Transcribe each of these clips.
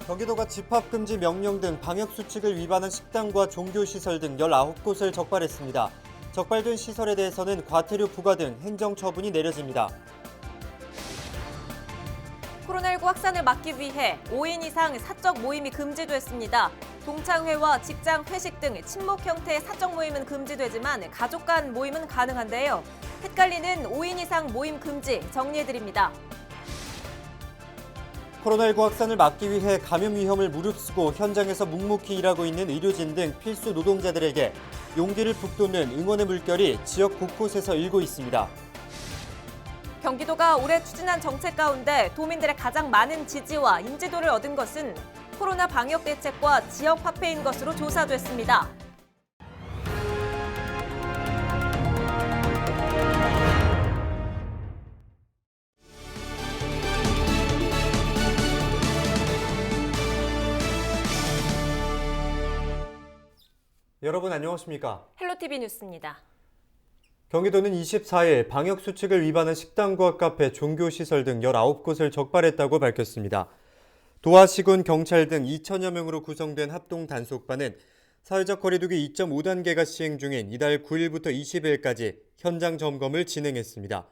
경기도가 집합금지 명령 등 방역수칙을 위반한 식당과 종교시설 등 19곳을 적발했습니다. 적발된 시설에 대해서는 과태료 부과 등 행정처분이 내려집니다. 코로나19 확산을 막기 위해 5인 이상 사적 모임이 금지됐습니다. 동창회와 직장 회식 등 친목 형태의 사적 모임은 금지되지만 가족 간 모임은 가능한데요. 헷갈리는 5인 이상 모임 금지 정리해드립니다. 코로나19 확산을 막기 위해 감염 위험을 무릅쓰고 현장에서 묵묵히 일하고 있는 의료진 등 필수 노동자들에게 용기를 북돋는 응원의 물결이 지역 곳곳에서 일고 있습니다. 경기도가 올해 추진한 정책 가운데 도민들의 가장 많은 지지와 인지도를 얻은 것은 코로나 방역 대책과 지역 화폐인 것으로 조사됐습니다. 여러분 안녕하십니까? 헬로티비 뉴스입니다. 경기도는 24일 방역수칙을 위반한 식당과 카페, 종교시설 등 19곳을 적발했다고 밝혔습니다. 도와 시군, 경찰 등 2천여 명으로 구성된 합동 단속반은 사회적 거리두기 2.5단계가 시행 중인 이달 9일부터 20일까지 현장 점검을 진행했습니다.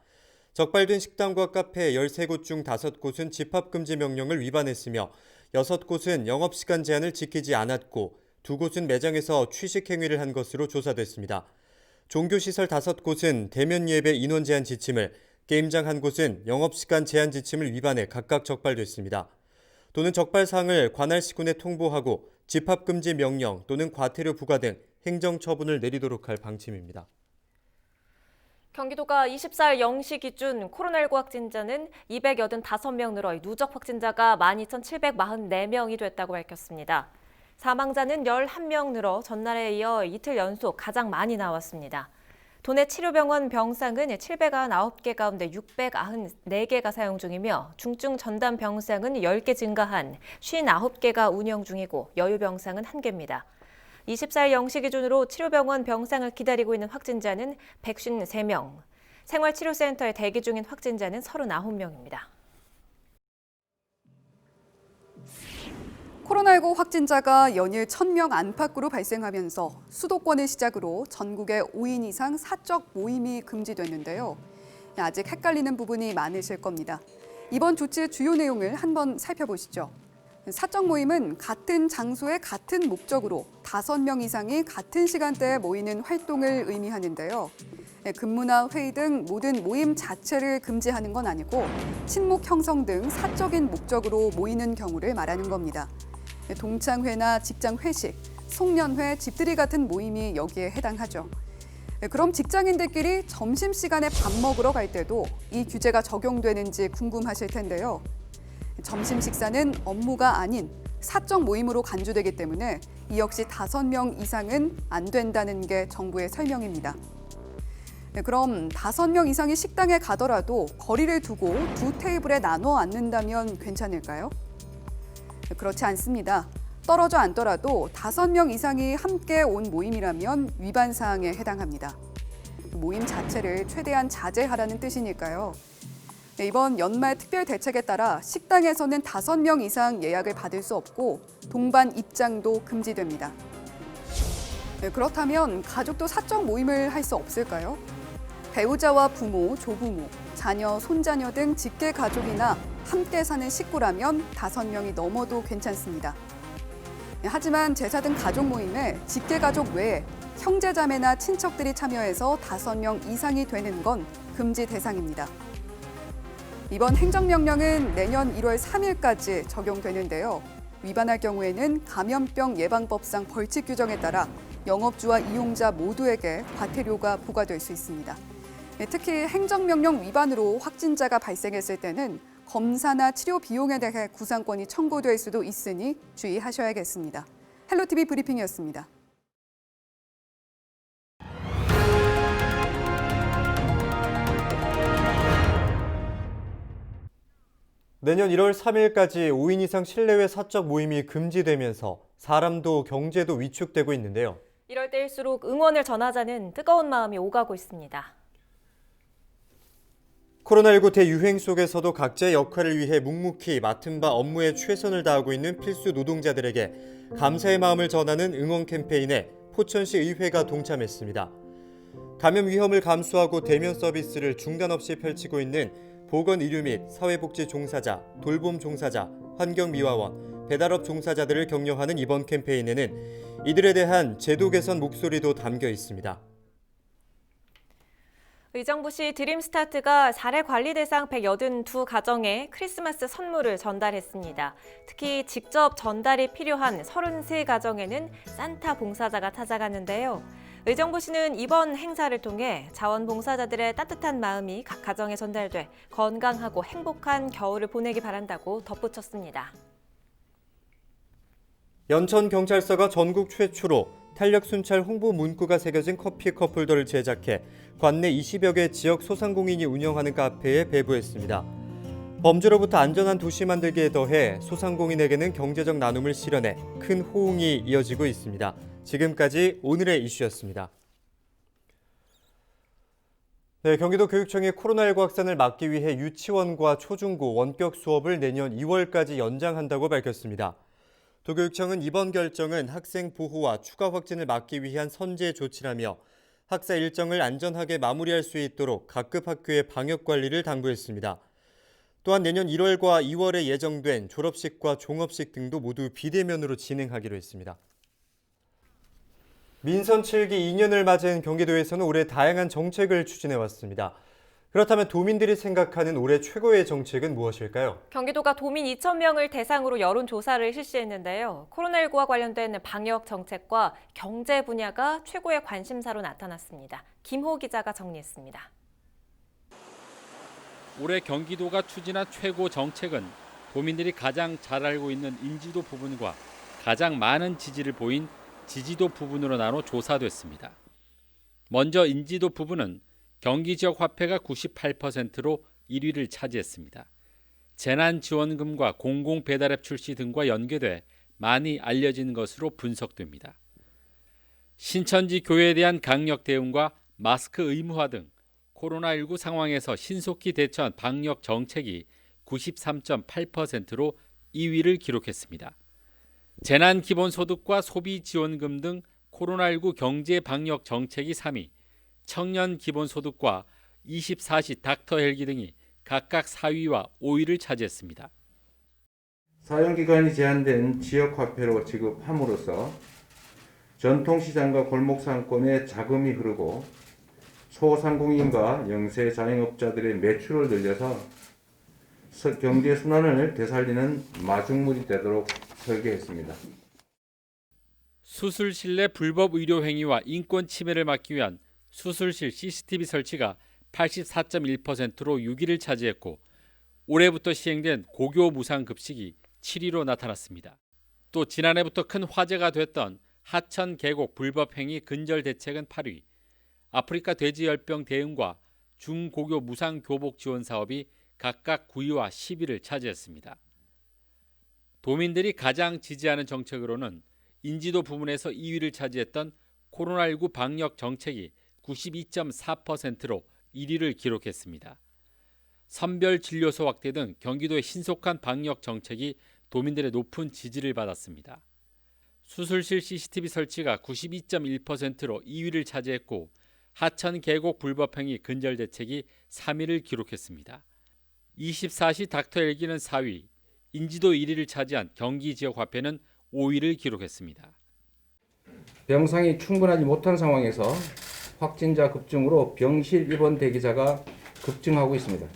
적발된 식당과 카페 13곳 중 5곳은 집합금지 명령을 위반했으며 6곳은 영업시간 제한을 지키지 않았고 2곳은 매장에서 취식 행위를 한 것으로 조사됐습니다. 종교시설 5곳은 대면 예배 인원 제한 지침을, 게임장 1곳은 영업시간 제한 지침을 위반해 각각 적발됐습니다. 도는 적발 사항을 관할 시군에 통보하고 집합금지 명령 또는 과태료 부과 등 행정처분을 내리도록 할 방침입니다. 경기도가 24일 0시 기준 코로나19 확진자는 285명 늘어 누적 확진자가 12,744명이 됐다고 밝혔습니다. 사망자는 11명 늘어 전날에 이어 이틀 연속 가장 많이 나왔습니다. 도내 치료병원 병상은 799개 가운데 694개가 사용 중이며 중증 전담 병상은 10개 증가한 59개가 운영 중이고 여유 병상은 1개입니다. 24일 0시 기준으로 치료병원 병상을 기다리고 있는 확진자는 153명, 생활치료센터에 대기 중인 확진자는 39명입니다. 코로나19 확진자가 연일 1,000명 안팎으로 발생하면서 수도권을 시작으로 전국에 5인 이상 사적 모임이 금지됐는데요. 아직 헷갈리는 부분이 많으실 겁니다. 이번 조치의 주요 내용을 한번 살펴보시죠. 사적 모임은 같은 장소에 같은 목적으로 5명 이상이 같은 시간대에 모이는 활동을 의미하는데요. 근무나 회의 등 모든 모임 자체를 금지하는 건 아니고 친목 형성 등 사적인 목적으로 모이는 경우를 말하는 겁니다. 동창회나 직장 회식, 송년회, 집들이 같은 모임이 여기에 해당하죠. 그럼 직장인들끼리 점심시간에 밥 먹으러 갈 때도 이 규제가 적용되는지 궁금하실 텐데요. 점심 식사는 업무가 아닌 사적 모임으로 간주되기 때문에 이 역시 5명 이상은 안 된다는 게 정부의 설명입니다. 그럼 5명 이상이 식당에 가더라도 거리를 두고 2 테이블에 나눠 앉는다면 괜찮을까요? 그렇지 않습니다. 떨어져 앉더라도 5명 이상이 함께 온 모임이라면 위반 사항에 해당합니다. 모임 자체를 최대한 자제하라는 뜻이니까요. 이번 연말 특별 대책에 따라 식당에서는 5명 이상 예약을 받을 수 없고 동반 입장도 금지됩니다. 그렇다면 가족도 사적 모임을 할 수 없을까요? 배우자와 부모, 조부모, 자녀, 손자녀 등 직계 가족이나 함께 사는 식구라면 5명이 넘어도 괜찮습니다. 하지만 제사 등 가족 모임에 직계 가족 외에 형제자매나 친척들이 참여해서 5명 이상이 되는 건 금지 대상입니다. 이번 행정명령은 내년 1월 3일까지 적용되는데요. 위반할 경우에는 감염병 예방법상 벌칙 규정에 따라 영업주와 이용자 모두에게 과태료가 부과될 수 있습니다. 특히 행정명령 위반으로 확진자가 발생했을 때는 검사나 치료 비용에 대해 구상권이 청구될 수도 있으니 주의하셔야겠습니다. 헬로티비 브리핑이었습니다. 내년 1월 3일까지 5인 이상 실내외 사적 모임이 금지되면서 사람도 경제도 위축되고 있는데요. 이럴 때일수록 응원을 전하자는 뜨거운 마음이 오가고 있습니다. 코로나19 대유행 속에서도 각자의 역할을 위해 묵묵히 맡은 바 업무에 최선을 다하고 있는 필수 노동자들에게 감사의 마음을 전하는 응원 캠페인에 포천시 의회가 동참했습니다. 감염 위험을 감수하고 대면 서비스를 중단 없이 펼치고 있는 보건의료 및 사회복지 종사자, 돌봄 종사자, 환경미화원, 배달업 종사자들을 격려하는 이번 캠페인에는 이들에 대한 제도 개선 목소리도 담겨 있습니다. 의정부시 드림스타트가 사례 관리 대상 182가정에 크리스마스 선물을 전달했습니다. 특히 직접 전달이 필요한 33가정에는 산타 봉사자가 찾아갔는데요. 의정부시는 이번 행사를 통해 자원봉사자들의 따뜻한 마음이 각 가정에 전달돼 건강하고 행복한 겨울을 보내기 바란다고 덧붙였습니다. 연천경찰서가 전국 최초로 탄력순찰 홍보 문구가 새겨진 커피 컵홀더를 제작해 관내 20여 개 지역 소상공인이 운영하는 카페에 배부했습니다. 범죄로부터 안전한 도시 만들기에 더해 소상공인에게는 경제적 나눔을 실현해 큰 호응이 이어지고 있습니다. 지금까지 오늘의 이슈였습니다. 네, 경기도 교육청이 코로나19 확산을 막기 위해 유치원과 초중고 원격 수업을 내년 2월까지 연장한다고 밝혔습니다. 도교육청은 이번 결정은 학생 보호와 추가 확진을 막기 위한 선제 조치라며 학사 일정을 안전하게 마무리할 수 있도록 각급 학교의 방역 관리를 당부했습니다. 또한 내년 1월과 2월에 예정된 졸업식과 종업식 등도 모두 비대면으로 진행하기로 했습니다. 민선 7기 2년을 맞은 경기도에서는 올해 다양한 정책을 추진해왔습니다. 그렇다면 도민들이 생각하는 올해 최고의 정책은 무엇일까요? 경기도가 도민 2,000명을 대상으로 여론조사를 실시했는데요. 코로나19와 관련된 방역 정책과 경제 분야가 최고의 관심사로 나타났습니다. 김호 기자가 정리했습니다. 올해 경기도가 추진한 최고 정책은 도민들이 가장 잘 알고 있는 인지도 부분과 가장 많은 지지를 보인 지지도 부분으로 나눠 조사됐습니다. 먼저 인지도 부분은 경기 지역 화폐가 98%로 1위를 차지했습니다. 재난지원금과 공공배달앱 출시 등과 연계돼 많이 알려진 것으로 분석됩니다. 신천지 교회에 대한 강력 대응과 마스크 의무화 등 코로나19 상황에서 신속히 대처한 방역 정책이 93.8%로 2위를 기록했습니다. 재난기본소득과 소비지원금 등 코로나19 경제 방역 정책이 3위, 청년 기본소득과 24시 닥터헬기 등이 각각 4위와 5위를 차지했습니다. 사용기간이 제한된 지역화폐로 지급함으로써 전통시장과 골목상권에 자금이 흐르고 소상공인과 영세 자영업자들의 매출을 늘려서 경제 순환을 되살리는 마중물이 되도록 설계했습니다. 수술실 내 불법 의료 행위와 인권 침해를 막기 위한 수술실 CCTV 설치가 84.1%로 6위를 차지했고 올해부터 시행된 고교 무상급식이 7위로 나타났습니다. 또 지난해부터 큰 화제가 됐던 하천 계곡 불법 행위 근절 대책은 8위, 아프리카 돼지열병 대응과 중고교 무상교복 지원 사업이 각각 9위와 10위를 차지했습니다. 도민들이 가장 지지하는 정책으로는 인지도 부문에서 2위를 차지했던 코로나19 방역 정책이 92.4%로 1위를 기록했습니다. 선별진료소 확대 등 경기도의 신속한 방역 정책이 도민들의 높은 지지를 받았습니다. 수술실 CCTV 설치가 92.1%로 2위를 차지했고 하천 계곡 불법행위 근절 대책이 3위를 기록했습니다. 24시 닥터헬기는 4위, 인지도 1위를 차지한 경기 지역 화폐는 5위를 기록했습니다. 병상이 충분하지 못한 상황에서 확진자 급증으로 병실 입원 대기자가 급증하고 있습니다.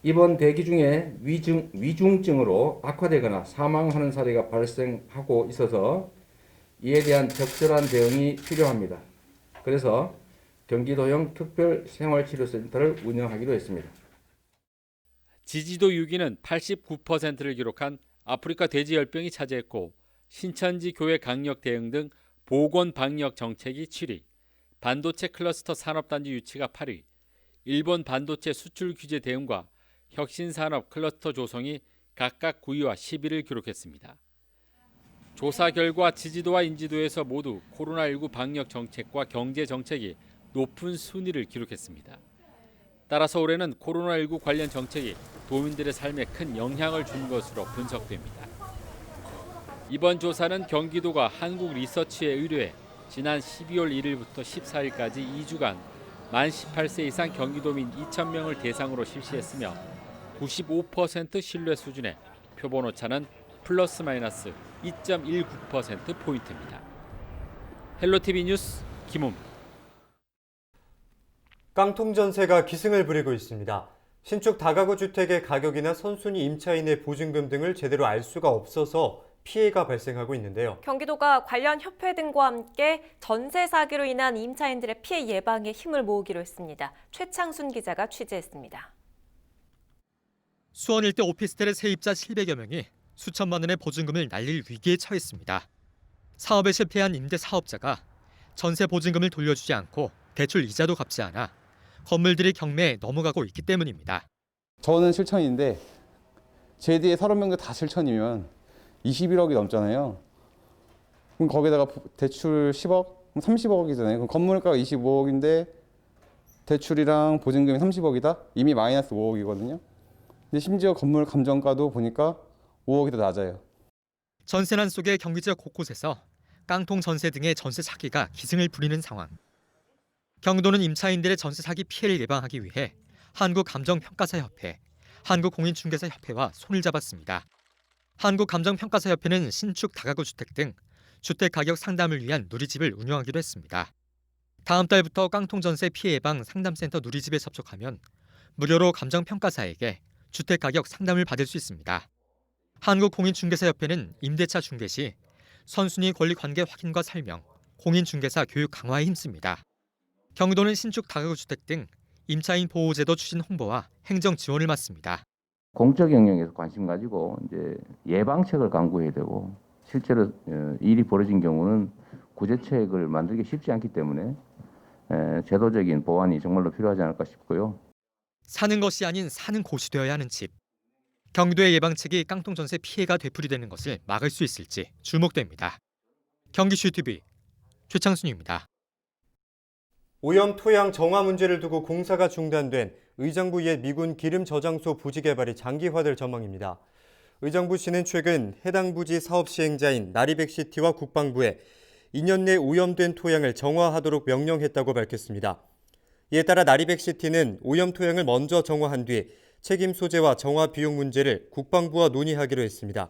입원 대기 중에 위중증으로 악화되거나 사망하는 사례가 발생하고 있어서 이에 대한 적절한 대응이 필요합니다. 그래서 경기도형 특별생활치료센터를 운영하기로 했습니다. 지지도 6위는 89%를 기록한 아프리카 돼지열병이 차지했고 신천지 교회 강력 대응 등 보건 방역 정책이 7위, 반도체 클러스터 산업단지 유치가 8위, 일본 반도체 수출 규제 대응과 혁신산업 클러스터 조성이 각각 9위와 10위를 기록했습니다. 조사 결과 지지도와 인지도에서 모두 코로나19 방역 정책과 경제 정책이 높은 순위를 기록했습니다. 따라서 올해는 코로나19 관련 정책이 도민들의 삶에 큰 영향을 준 것으로 분석됩니다. 이번 조사는 경기도가 한국리서치에 의뢰해 지난 12월 1일부터 14일까지 2주간 만 18세 이상 경기도민 2,000명을 대상으로 실시했으며 95% 신뢰 수준의 표본 오차는 플러스 마이너스 2.19%포인트입니다. 헬로티비 뉴스 김호입니다. 깡통 전세가 기승을 부리고 있습니다. 신축 다가구 주택의 가격이나 선순위 임차인의 보증금 등을 제대로 알 수가 없어서 피해가 발생하고 있는데요. 경기도가 관련 협회 등과 함께 전세 사기로 인한 임차인들의 피해 예방에 힘을 모으기로 했습니다. 최창순 기자가 취재했습니다. 수원 일대 오피스텔의 세입자 700여 명이 수천만 원의 보증금을 날릴 위기에 처했습니다. 사업에 실패한 임대 사업자가 전세 보증금을 돌려주지 않고 대출 이자도 갚지 않아 건물들이 경매에 넘어가고 있기 때문입니다. 저는 실천인데 제 뒤에 30명도 다 실천이면 21억이 넘잖아요. 그럼 거기다가 대출 10억? 30억이잖아요. 그럼 건물가가 25억인데 대출이랑 보증금이 30억이다? 이미 마이너스 5억이거든요. 근데 심지어 건물 감정가도 보니까 5억이 더 낮아요. 전세난 속의 경기 지역 곳곳에서 깡통 전세 등의 전세 사기가 기승을 부리는 상황. 경기도는 임차인들의 전세 사기 피해를 예방하기 위해 한국감정평가사협회, 한국공인중개사협회와 손을 잡았습니다. 한국감정평가사협회는 신축 다가구 주택 등 주택 가격 상담을 위한 누리집을 운영하기로 했습니다. 다음 달부터 깡통 전세 피해 예방 상담센터 누리집에 접촉하면 무료로 감정평가사에게 주택 가격 상담을 받을 수 있습니다. 한국공인중개사협회는 임대차 중개 시 선순위 권리 관계 확인과 설명, 공인중개사 교육 강화에 힘씁니다. 경기도는 신축 다가구 주택 등 임차인 보호제도 추진 홍보와 행정 지원을 맡습니다. 공적 영역에서 관심 가지고 이제 예방책을 강구해야 되고 실제로 일이 벌어진 경우는 구제책을 만들기 쉽지 않기 때문에 제도적인 보완이 정말로 필요하지 않을까 싶고요. 사는 것이 아닌 사는 곳이 되어야 하는 집. 경기도의 예방책이 깡통 전세 피해가 되풀이되는 것을 막을 수 있을지 주목됩니다. 경기슈TV 최창순입니다. 오염 토양 정화 문제를 두고 공사가 중단된 의정부 옛 미군 기름 저장소 부지 개발이 장기화될 전망입니다. 의정부 시는 최근 해당 부지 사업 시행자인 나리백시티와 국방부에 2년 내 오염된 토양을 정화하도록 명령했다고 밝혔습니다. 이에 따라 나리백시티는 오염 토양을 먼저 정화한 뒤 책임 소재와 정화 비용 문제를 국방부와 논의하기로 했습니다.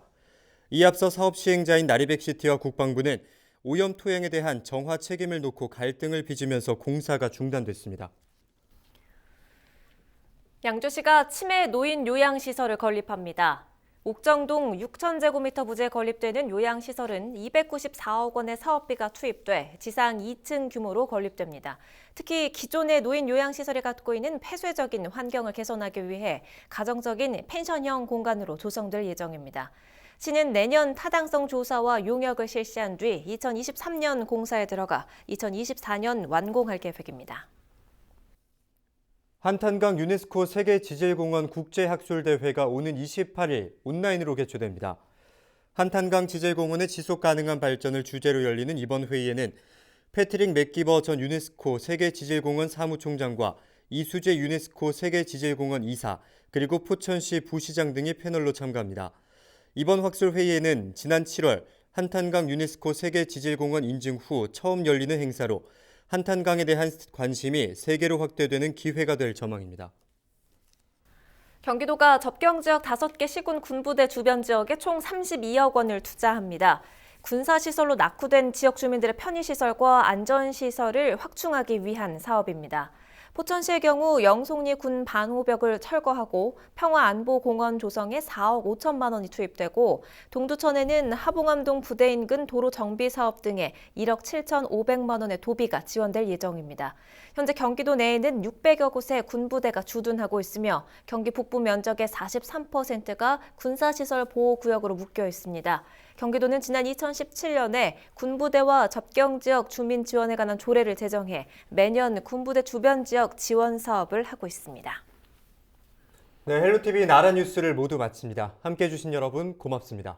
이에 앞서 사업 시행자인 나리백시티와 국방부는 오염 토양에 대한 정화 책임을 놓고 갈등을 빚으면서 공사가 중단됐습니다. 양주시가 치매 노인 요양시설을 건립합니다. 옥정동 6,000제곱미터 부지에 건립되는 요양시설은 294억 원의 사업비가 투입돼 지상 2층 규모로 건립됩니다. 특히 기존의 노인 요양시설이 갖고 있는 폐쇄적인 환경을 개선하기 위해 가정적인 펜션형 공간으로 조성될 예정입니다. 시는 내년 타당성 조사와 용역을 실시한 뒤 2023년 공사에 들어가 2024년 완공할 계획입니다. 한탄강 유네스코 세계지질공원 국제학술대회가 오는 28일 온라인으로 개최됩니다. 한탄강 지질공원의 지속가능한 발전을 주제로 열리는 이번 회의에는 패트릭 맥기버 전 유네스코 세계지질공원 사무총장과 이수재 유네스코 세계지질공원 이사, 그리고 포천시 부시장 등이 패널로 참가합니다. 이번 학술회의에는 지난 7월 한탄강 유네스코 세계지질공원 인증 후 처음 열리는 행사로 한탄강에 대한 관심이 세계로 확대되는 기회가 될 전망입니다. 경기도가 접경지역 5개 시군 군부대 주변 지역에 총 32억 원을 투자합니다. 군사시설로 낙후된 지역 주민들의 편의시설과 안전시설을 확충하기 위한 사업입니다. 포천시의 경우 영송리 군 반호벽을 철거하고 평화안보공원 조성에 4억 5천만 원이 투입되고 동두천에는 하봉암동 부대 인근 도로 정비 사업 등에 1억 7,500만 원의 도비가 지원될 예정입니다. 현재 경기도 내에는 600여 곳의 군부대가 주둔하고 있으며 경기 북부 면적의 43%가 군사시설 보호구역으로 묶여 있습니다. 경기도는 지난 2017년에 군부대와 접경지역 주민 지원에 관한 조례를 제정해 매년 군부대 주변 지역 지원 사업을 하고 있습니다. 네, 헬로티비 나라 뉴스를 모두 마칩니다. 함께해 주신 여러분 고맙습니다.